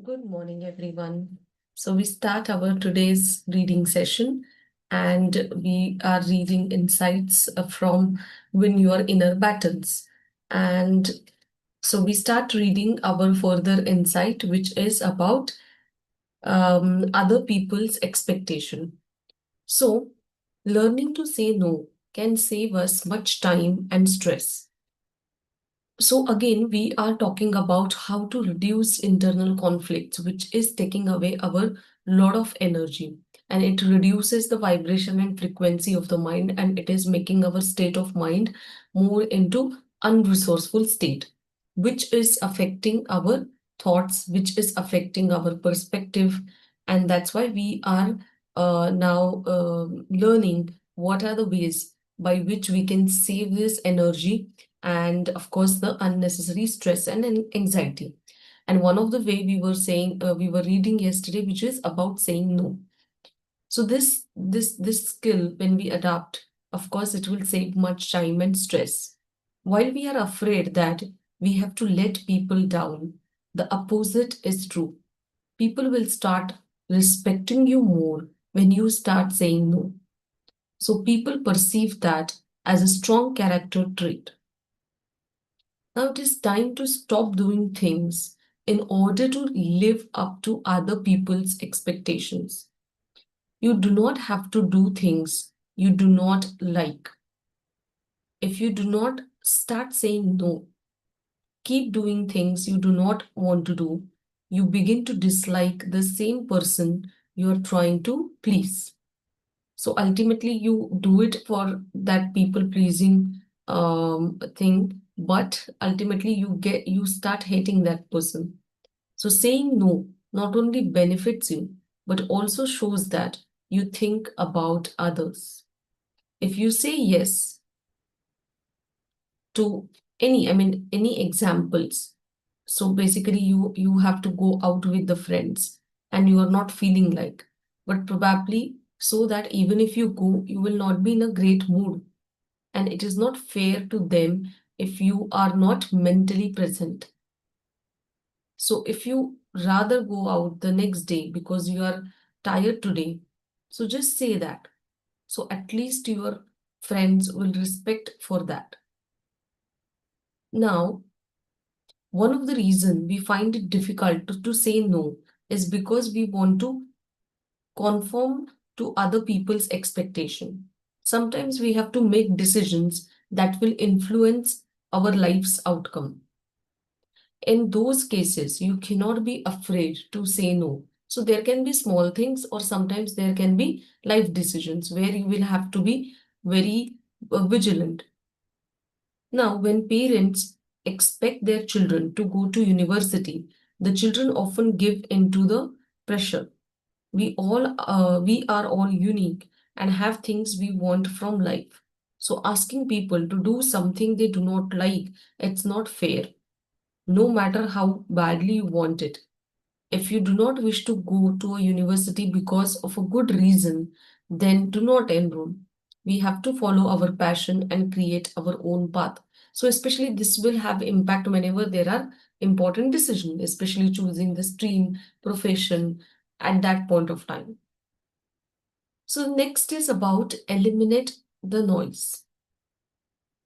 Good morning, everyone. So, we start our today's reading session, and we are reading insights from Win Your Inner Battles. And so, we start reading our further insight, which is about other people's expectation. So, learning to say no can save us much time and stress. So again, we are talking about how to reduce internal conflicts, which is taking away our lot of energy, and it reduces the vibration and frequency of the mind, and it is making our state of mind more into unresourceful state, which is affecting our thoughts, which is affecting our perspective, and that's why we are now learning what are the ways by which we can save this energy and of course the unnecessary stress and anxiety. And one of the way we were saying we were reading yesterday, which is about saying no. So this skill, when we adapt, of course it will save much time and stress. While we are afraid that we have to let people down, the opposite is true. People will start respecting you more when you start saying no. So people perceive that as a strong character trait. Now it is time to stop doing things in order to live up to other people's expectations. You do not have to do things you do not like. If you do not start saying no, keep doing things you do not want to do, you begin to dislike the same person you are trying to please. So ultimately, you do it for that people pleasing thing, but ultimately you start hating that person. So saying no not only benefits you, but also shows that you think about others. If you say yes to any examples, so basically you have to go out with the friends and you are not feeling like, but probably so that even if you go, you will not be in a great mood, and it is not fair to them if you are not mentally present. So if you rather go out the next day because you are tired today, so just say that. So at least your friends will respect for that. Now, one of the reason we find it difficult to say no is because we want to conform to other people's expectation. Sometimes we have to make decisions that will influence our life's outcome. In those cases, you cannot be afraid to say no. So there can be small things, or sometimes there can be life decisions where you will have to be very vigilant. Now, when parents expect their children to go to university, the children often give into the pressure. We are all unique and have things we want from life. So asking people to do something they do not like, it's not fair, no matter how badly you want it. If you do not wish to go to a university because of a good reason, then do not enroll. We have to follow our passion and create our own path. So, especially this will have impact whenever there are important decisions, especially choosing the stream, profession at that point of time. So, next is about eliminate the noise.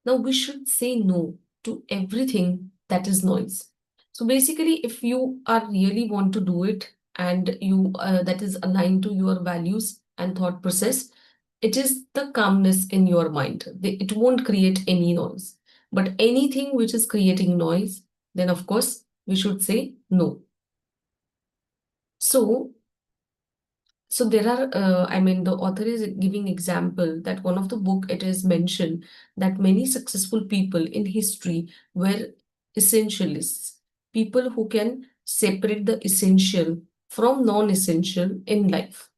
Now, we should say no to everything that is noise. So basically, if you are really want to do it and you that is aligned to your values and thought process, it is the calmness in your mind. It won't create any noise. But anything which is creating noise, then of course we should say no. So so there are, the author is giving example that one of the book it is mentioned that many successful people in history were essentialists, people who can separate the essential from non-essential in life.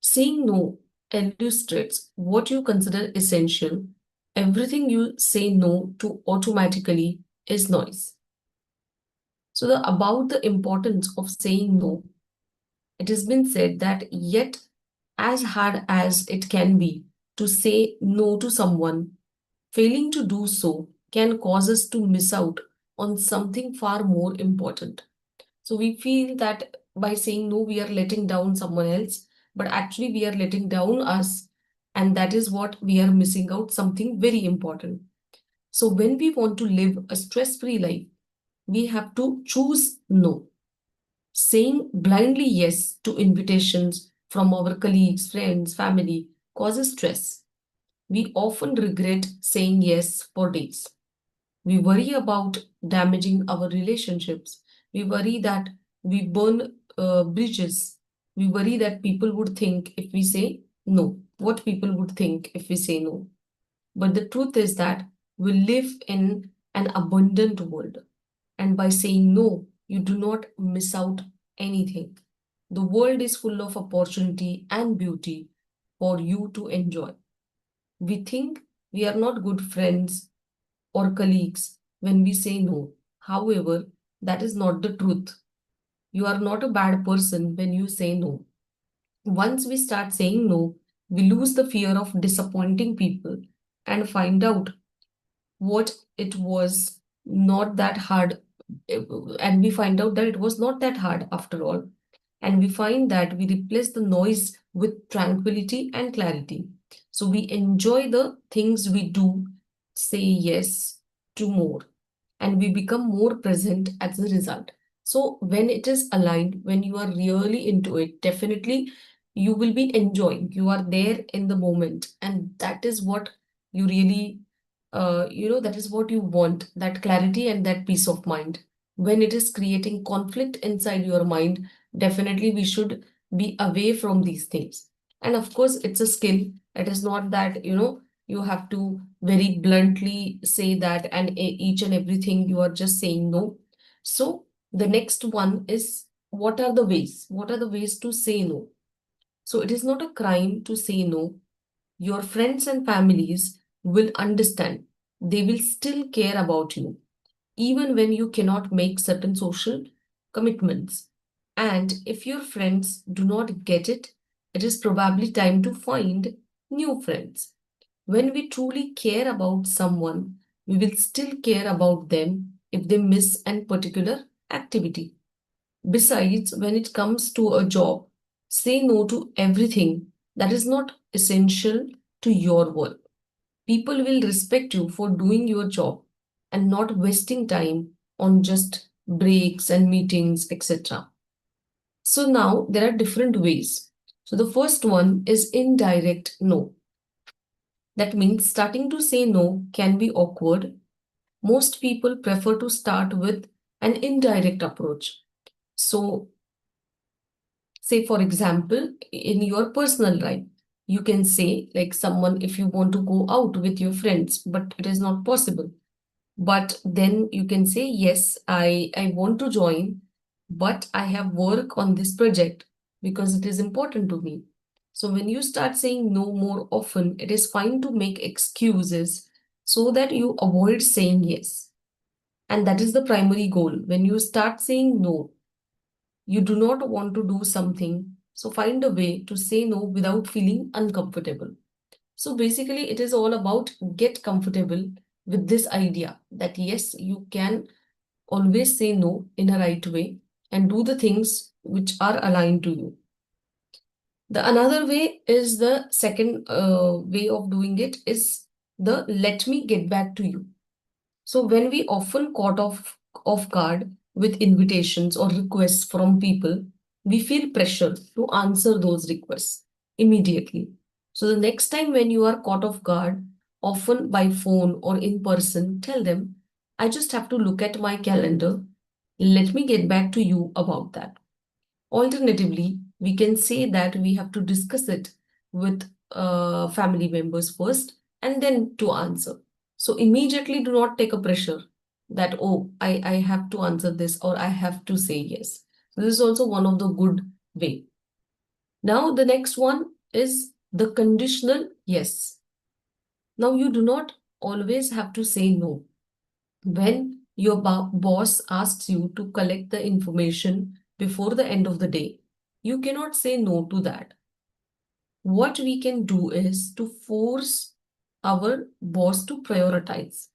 Saying no illustrates what you consider essential. Everything you say no to automatically is noise. So about the importance of saying no, it has been said that yet as hard as it can be to say no to someone, failing to do so can cause us to miss out on something far more important. So we feel that by saying no, we are letting down someone else, but actually we are letting down us. And that is what we are missing out, something very important. So when we want to live a stress-free life, we have to choose no. Saying blindly yes to invitations from our colleagues, friends, family causes stress. We often regret saying yes for days. We worry about damaging our relationships. We worry that we burn bridges. We worry that people would think if we say no, what people would think if we say no. But the truth is that we live in an abundant world. And by saying no, you do not miss out anything. The world is full of opportunity and beauty for you to enjoy. We think we are not good friends or colleagues when we say no. However, that is not the truth. You are not a bad person when you say no. Once we start saying no, we lose the fear of disappointing people and find out what it was not that hard. And we find out that it was not that hard after all. And we find that we replace the noise with tranquility and clarity. So we enjoy the things we do, say yes to more, and we become more present as a result. So when it is aligned, when you are really into it, definitely you will be enjoying. You are there in the moment, and that is what you really, that is what you want, that clarity and that peace of mind. When it is creating conflict inside your mind, definitely we should be away from these things. And of course, it's a skill. It is not that, you have to very bluntly say that and each and everything you are just saying no. So the next one is, what are the ways? What are the ways to say no? So it is not a crime to say no. Your friends and families will understand. They will still care about you, even when you cannot make certain social commitments. And if your friends do not get it, it is probably time to find new friends. When we truly care about someone, we will still care about them if they miss an particular activity. Besides, when it comes to a job, say no to everything that is not essential to your work. People will respect you for doing your job and not wasting time on just breaks and meetings, etc. So now there are different ways. So the first one is indirect no. That means starting to say no can be awkward. Most people prefer to start with an indirect approach. So, say for example, in your personal life, you can say, like, someone, if you want to go out with your friends, but it is not possible. But then you can say, yes, I want to join, but I have work on this project because it is important to me. So when you start saying no more often, it is fine to make excuses so that you avoid saying yes. And that is the primary goal. When you start saying no, you do not want to do something. So find a way to say no without feeling uncomfortable. So basically, it is all about get comfortable with this idea that yes, you can always say no in a right way and do the things which are aligned to you. The another way is the second way of doing it is the let me get back to you. So when we often caught off guard with invitations or requests from people, we feel pressure to answer those requests immediately. So the next time when you are caught off guard, often by phone or in person, tell them, I just have to look at my calendar. Let me get back to you about that. Alternatively, we can say that we have to discuss it with family members first and then to answer. So immediately do not take a pressure that, oh, I have to answer this or I have to say yes. So this is also one of the good way. Now the next one is the conditional yes. Now you do not always have to say no. When your boss asks you to collect the information before the end of the day, you cannot say no to that. What we can do is to force our boss to prioritize.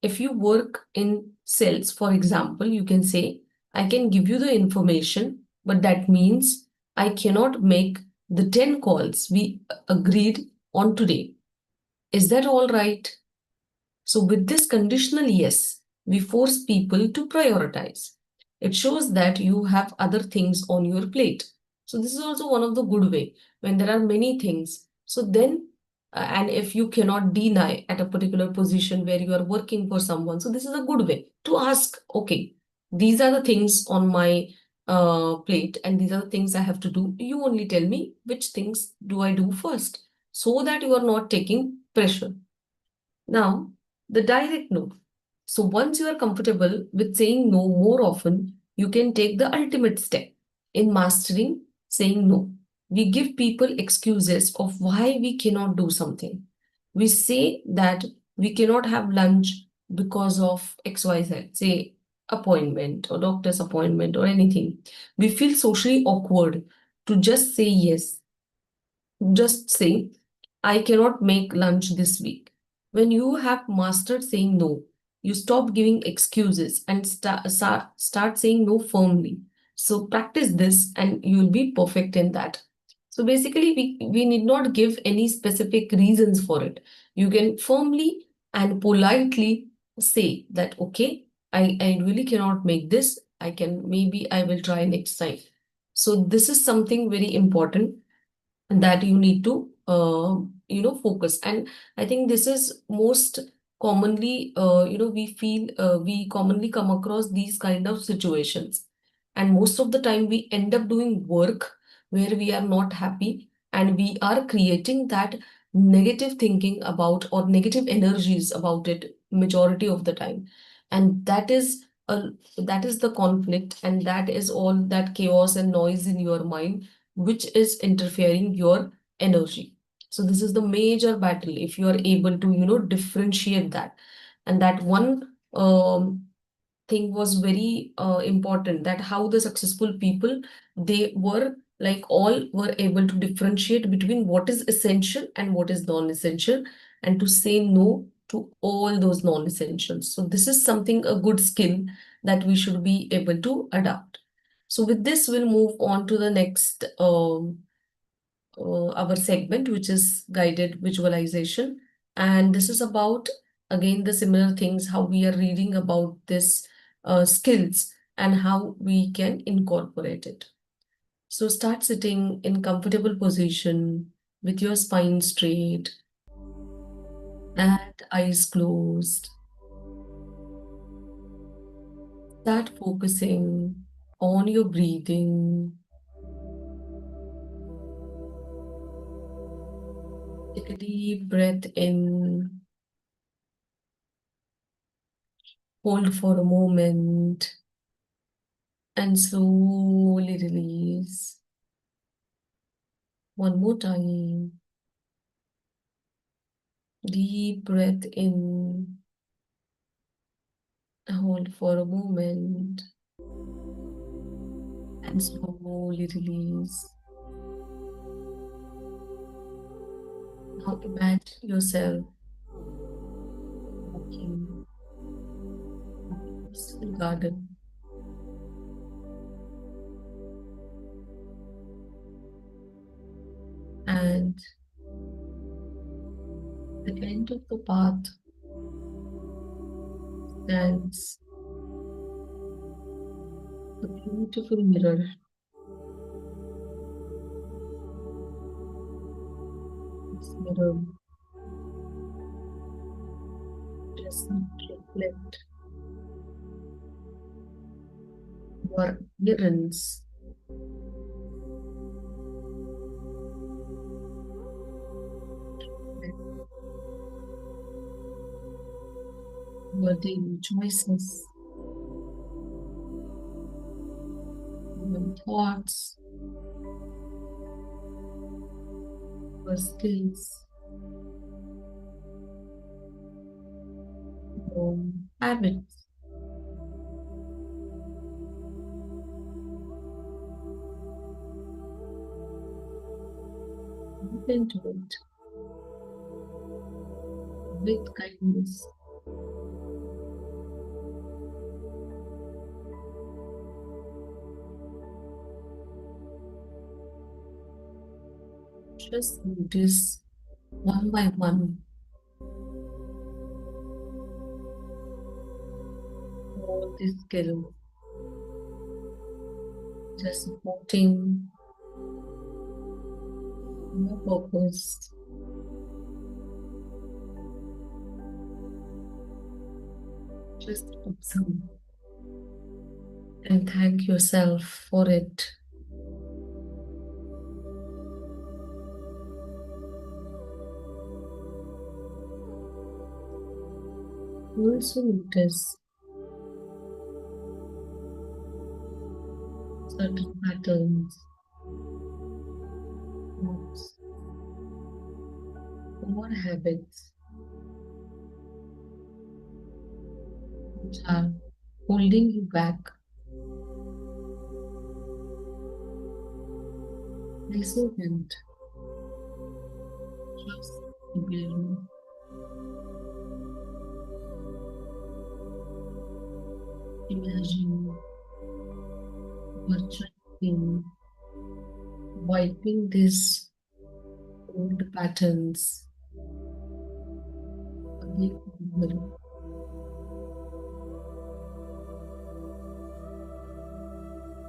If you work in sales, for example, you can say, I can give you the information, but that means I cannot make the 10 calls we agreed on today. Is that all right? So, with this conditional yes, we force people to prioritize. It shows that you have other things on your plate. So, this is also one of the good way when there are many things. So, then, and if you cannot deny at a particular position where you are working for someone, so this is a good way to ask, okay, these are the things on my plate, and these are the things I have to do. You only tell me which things do I do first, so that you are not taking pressure. Now, the direct no. So once you are comfortable with saying no more often, you can take the ultimate step in mastering saying no. We give people excuses of why we cannot do something. We say that we cannot have lunch because of XYZ, say appointment or doctor's appointment or anything. We feel socially awkward to just say yes. Just say, I cannot make lunch this week. When you have mastered saying no, you stop giving excuses and start saying no firmly. So practice this and you will be perfect in that. So basically, we need not give any specific reasons for it. You can firmly and politely say that, okay, I really cannot make this. Maybe I will try next time. So this is something very important that you need to focus. And I think this is most commonly we commonly come across these kind of situations, and most of the time we end up doing work where we are not happy, and we are creating that negative thinking about or negative energies about it majority of the time. And that is the conflict, and that is all that chaos and noise in your mind which is interfering your energy. So this is the major battle. If you are able to differentiate that, and that one thing was very important, that how the successful people, they were like all were able to differentiate between what is essential and what is non-essential, and to say no to all those non-essentials. So this is something, a good skill that we should be able to adopt. So with this, we'll move on to the next our segment, which is guided visualization. And this is about, again, the similar things, how we are reading about this skills and how we can incorporate it. So start sitting in comfortable position with your spine straight and eyes closed. Start focusing on your breathing. Take a deep breath in, hold for a moment, and slowly release. One more time. Deep breath in, hold for a moment, and slowly release. Now imagine yourself walking in a peaceful garden, and at the end of the path stands a beautiful mirror. This mirror does not reflect your appearance, but your daily choices, your thoughts, your skills, your habits. Look into it with kindness. Just notice one by one all these skills, just supporting your purpose. Just observe and thank yourself for it. Also notice certain patterns, thoughts, or habits which are holding you back. Resentment, trust, rebellion, imagine virtual pain, wiping these old patterns away from you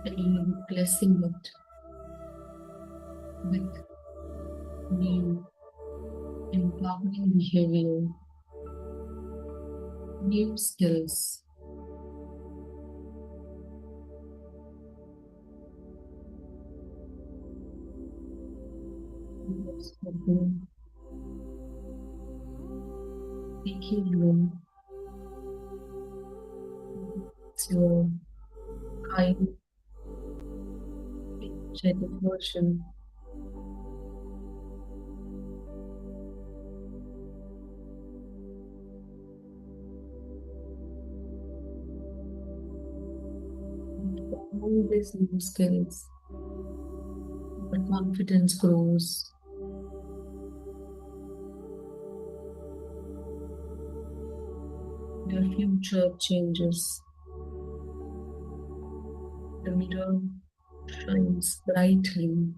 and you're replacing it with new empowering behavior, new skills. Observing, taking room, it's your kind, energetic version. With all these new skills, your confidence grows, your future changes, the mirror shines brightly.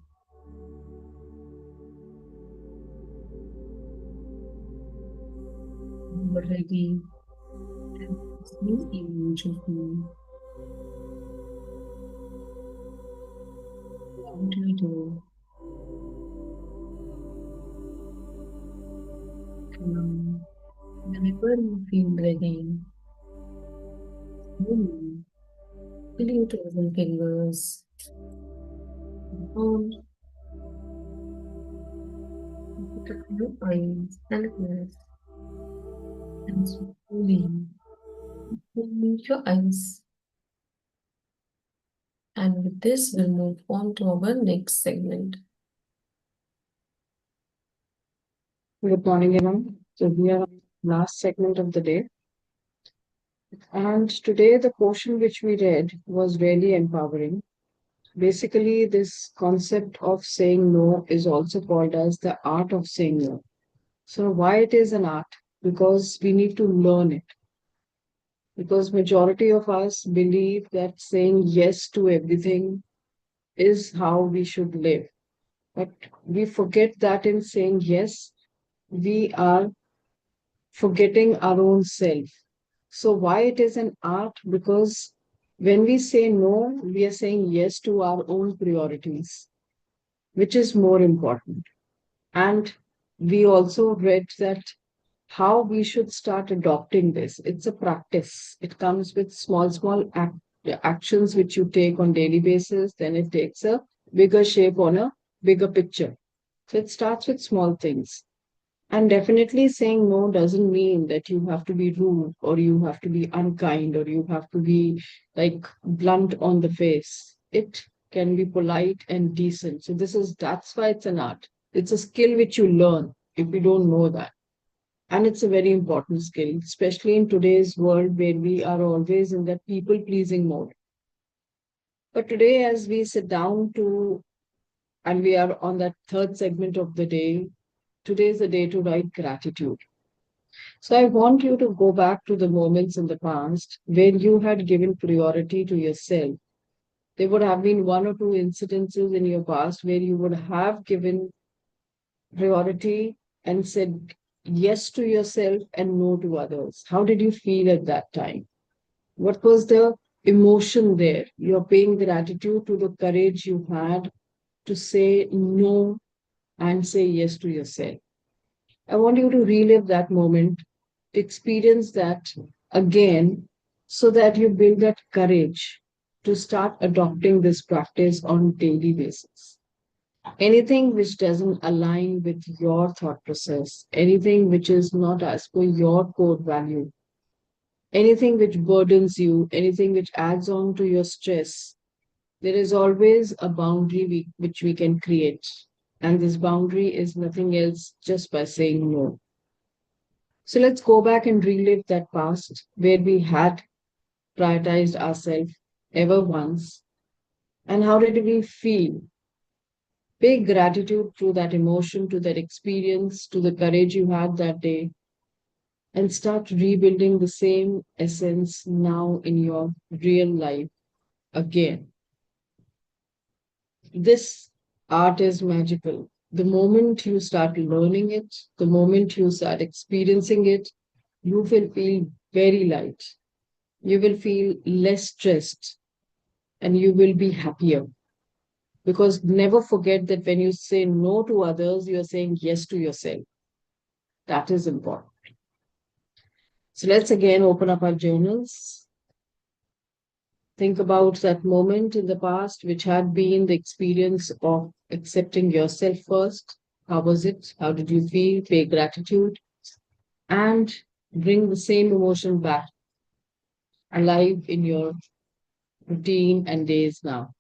You are ready and this new image of you. What do you do? Whenever you feel ready, slowly feel your toes and fingers. Hold, put up your eyes and ears and slowly blink your eyes. And with this, we'll move on to our next segment. Good morning, everyone. So we are on the last segment of the day. And today the portion which we read was really empowering. Basically, this concept of saying no is also called as the art of saying no. So why it is an art? Because we need to learn it. Because majority of us believe that saying yes to everything is how we should live. But we forget that in saying yes, we are forgetting our own self. So, why it is an art? Because when we say no, we are saying yes to our own priorities, which is more important. And we also read that how we should start adopting this. It's a practice. It comes with small actions which you take on daily basis, then it takes a bigger shape on a bigger picture. So it starts with small things. And definitely saying no doesn't mean that you have to be rude or you have to be unkind or you have to be like blunt on the face. It can be polite and decent. So that's why it's an art. It's a skill which you learn if you don't know that. And it's a very important skill, especially in today's world where we are always in that people pleasing mode. But today, as we sit down and we are on that third segment of the day, today is the day to write gratitude. So I want you to go back to the moments in the past where you had given priority to yourself. There would have been one or two incidences in your past where you would have given priority and said yes to yourself and no to others? How did you feel at that time? What was the emotion there? You're paying gratitude to the courage you had to say no and say yes to yourself. I want you to relive that moment, to experience that again, so that you build that courage to start adopting this practice on daily basis. Anything which doesn't align with your thought process, anything which is not as per your core value, anything which burdens you, anything which adds on to your stress, there is always a boundary which we can create. And this boundary is nothing else just by saying no. So let's go back and relive that past where we had prioritized ourselves ever once. And how did we feel? Pay gratitude to that emotion, to that experience, to the courage you had that day, and start rebuilding the same essence now in your real life again. This art is magical. The moment you start learning it, the moment you start experiencing it, you will feel very light. You will feel less stressed and you will be happier. Because never forget that when you say no to others, you're saying yes to yourself. That is important. So let's again open up our journals. Think about that moment in the past which had been the experience of accepting yourself first. How was it? How did you feel? Pay gratitude and bring the same emotion back alive in your routine and days now.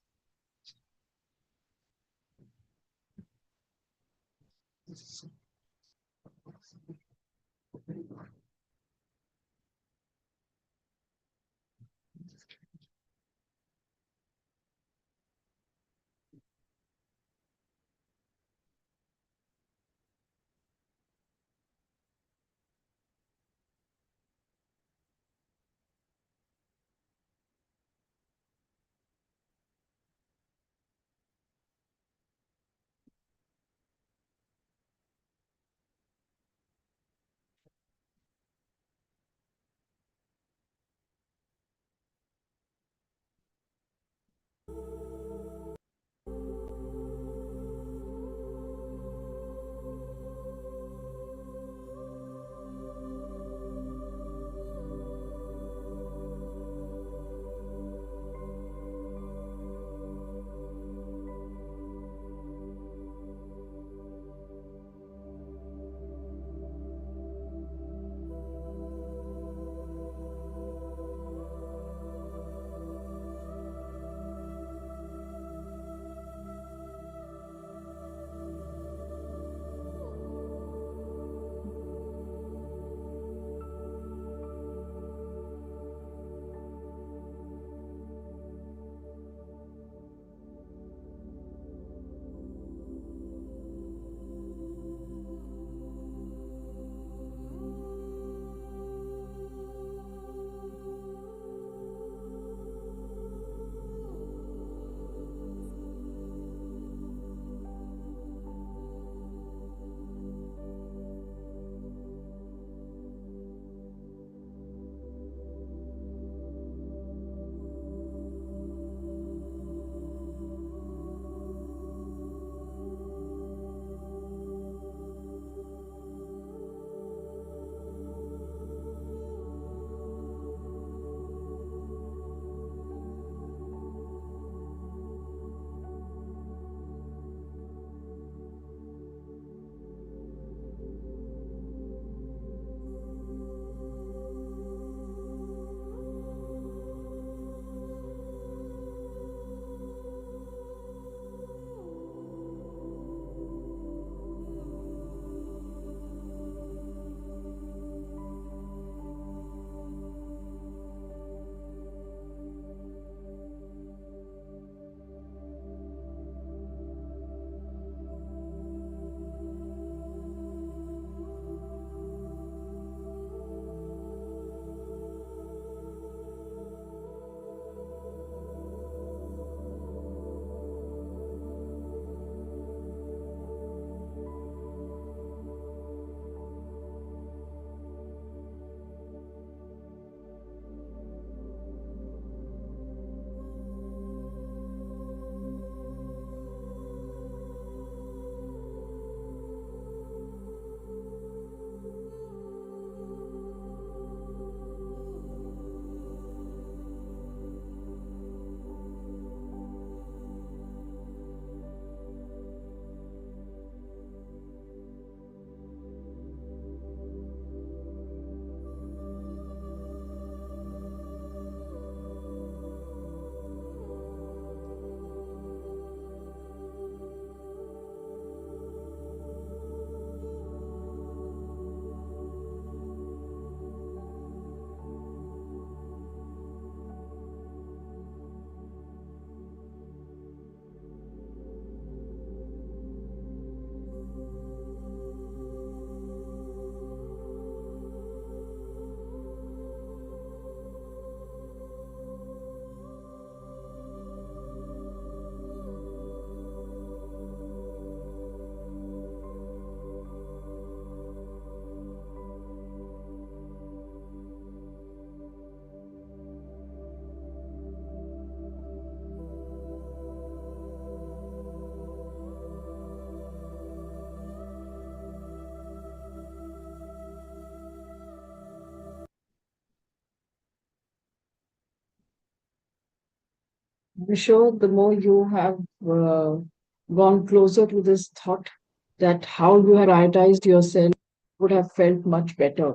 I'm sure the more you have gone closer to this thought that how you have prioritized yourself would have felt much better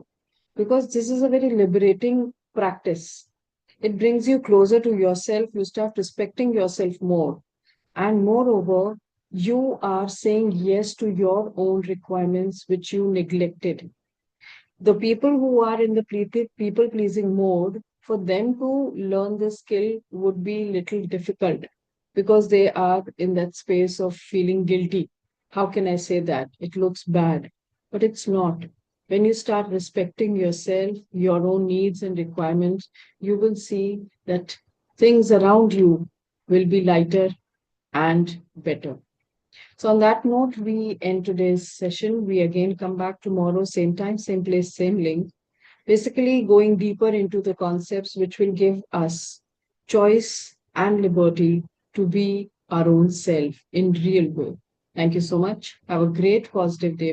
because this is a very liberating practice. It brings you closer to yourself. You start respecting yourself more. And moreover, you are saying yes to your own requirements, which you neglected. The people who are in the people pleasing mode, for them to learn this skill would be little difficult because they are in that space of feeling guilty. How can I say that? It looks bad, but it's not. When you start respecting yourself, your own needs and requirements, you will see that things around you will be lighter and better. So, on that note, we end today's session. We again come back tomorrow, same time, same place, same link. Basically, going deeper into the concepts which will give us choice and liberty to be our own self in real way. Thank you so much. Have a great positive day.